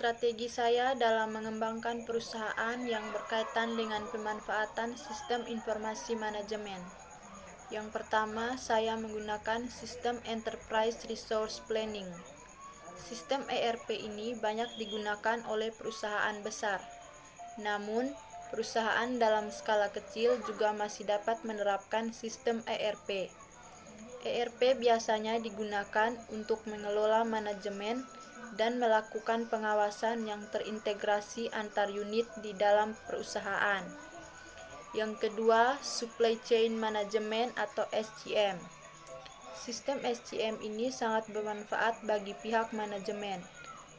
Strategi saya dalam mengembangkan perusahaan yang berkaitan dengan pemanfaatan sistem informasi manajemen. Yang pertama, saya menggunakan sistem Enterprise Resource Planning. Sistem ERP ini banyak digunakan oleh perusahaan besar. Namun, perusahaan dalam skala kecil juga masih dapat menerapkan sistem ERP. ERP biasanya digunakan untuk mengelola manajemen dan melakukan pengawasan yang terintegrasi antar unit di dalam perusahaan. Yang kedua, Supply Chain Management atau SCM. Sistem SCM ini sangat bermanfaat bagi pihak manajemen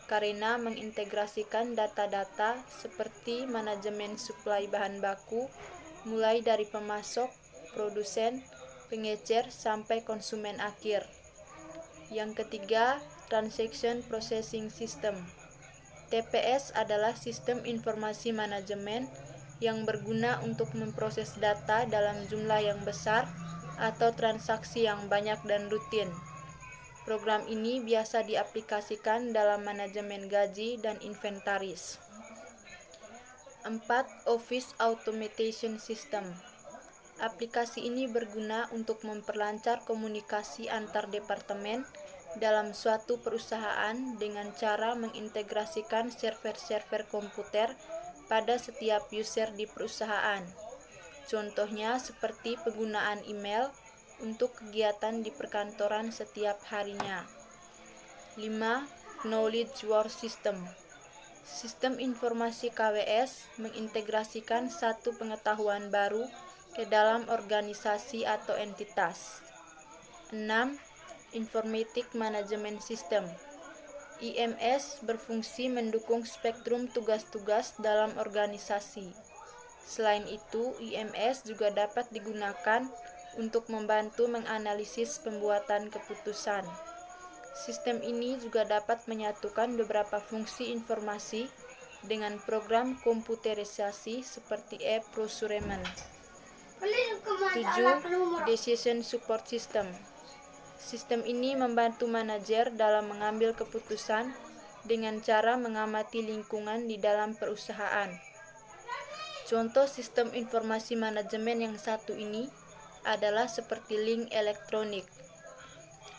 karena mengintegrasikan data-data seperti manajemen suplai bahan baku mulai dari pemasok, produsen, pengecer sampai konsumen akhir. Yang ketiga, Transaction Processing System. TPS adalah sistem informasi manajemen yang berguna untuk memproses data dalam jumlah yang besar atau transaksi yang banyak dan rutin. Program ini biasa diaplikasikan dalam manajemen gaji dan inventaris. 4. Office Automation System. Aplikasi ini berguna untuk memperlancar komunikasi antar departemen dalam suatu perusahaan dengan cara mengintegrasikan server-server komputer pada setiap user di perusahaan. Contohnya seperti penggunaan email untuk kegiatan di perkantoran setiap harinya. 5. Knowledge Work System. Sistem informasi KWS mengintegrasikan satu pengetahuan baru ke dalam organisasi atau entitas. 6. Informatic Management System. IMS berfungsi mendukung spektrum tugas-tugas dalam organisasi. Selain itu, IMS juga dapat digunakan untuk membantu menganalisis pembuatan keputusan. Sistem ini juga dapat menyatukan beberapa fungsi informasi dengan program komputerisasi seperti e-procurement. 7. Decision Support System. Sistem ini membantu manajer dalam mengambil keputusan dengan cara mengamati lingkungan di dalam perusahaan. Contoh sistem informasi manajemen yang satu ini adalah seperti link elektronik.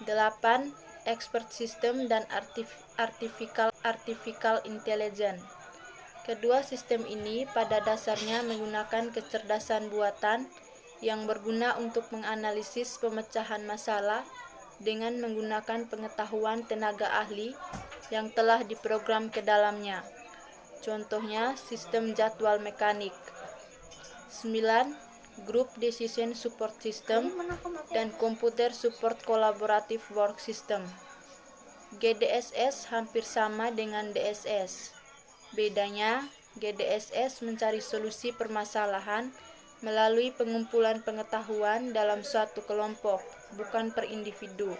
8. Expert System dan Artificial Intelligence. Kedua sistem ini pada dasarnya menggunakan kecerdasan buatan yang berguna untuk menganalisis pemecahan masalah dengan menggunakan pengetahuan tenaga ahli yang telah diprogram ke dalamnya. Contohnya sistem jadwal mekanik. 9. Group Decision Support System dan Computer Support Collaborative Work System. GDSS hampir sama dengan DSS. Bedanya, GDSS mencari solusi permasalahan melalui pengumpulan pengetahuan dalam suatu kelompok, bukan per individu.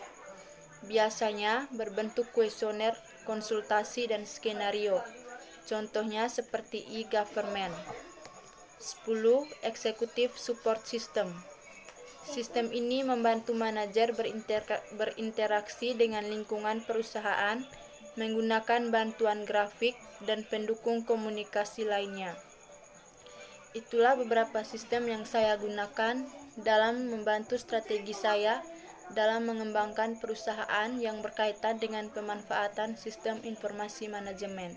Biasanya berbentuk kuesioner, konsultasi, dan skenario. Contohnya seperti e-government. 10. Executive Support System. Sistem ini membantu manajer berinteraksi dengan lingkungan perusahaan menggunakan bantuan grafik dan pendukung komunikasi lainnya. Itulah beberapa sistem yang saya gunakan dalam membantu strategi saya dalam mengembangkan perusahaan yang berkaitan dengan pemanfaatan sistem informasi manajemen.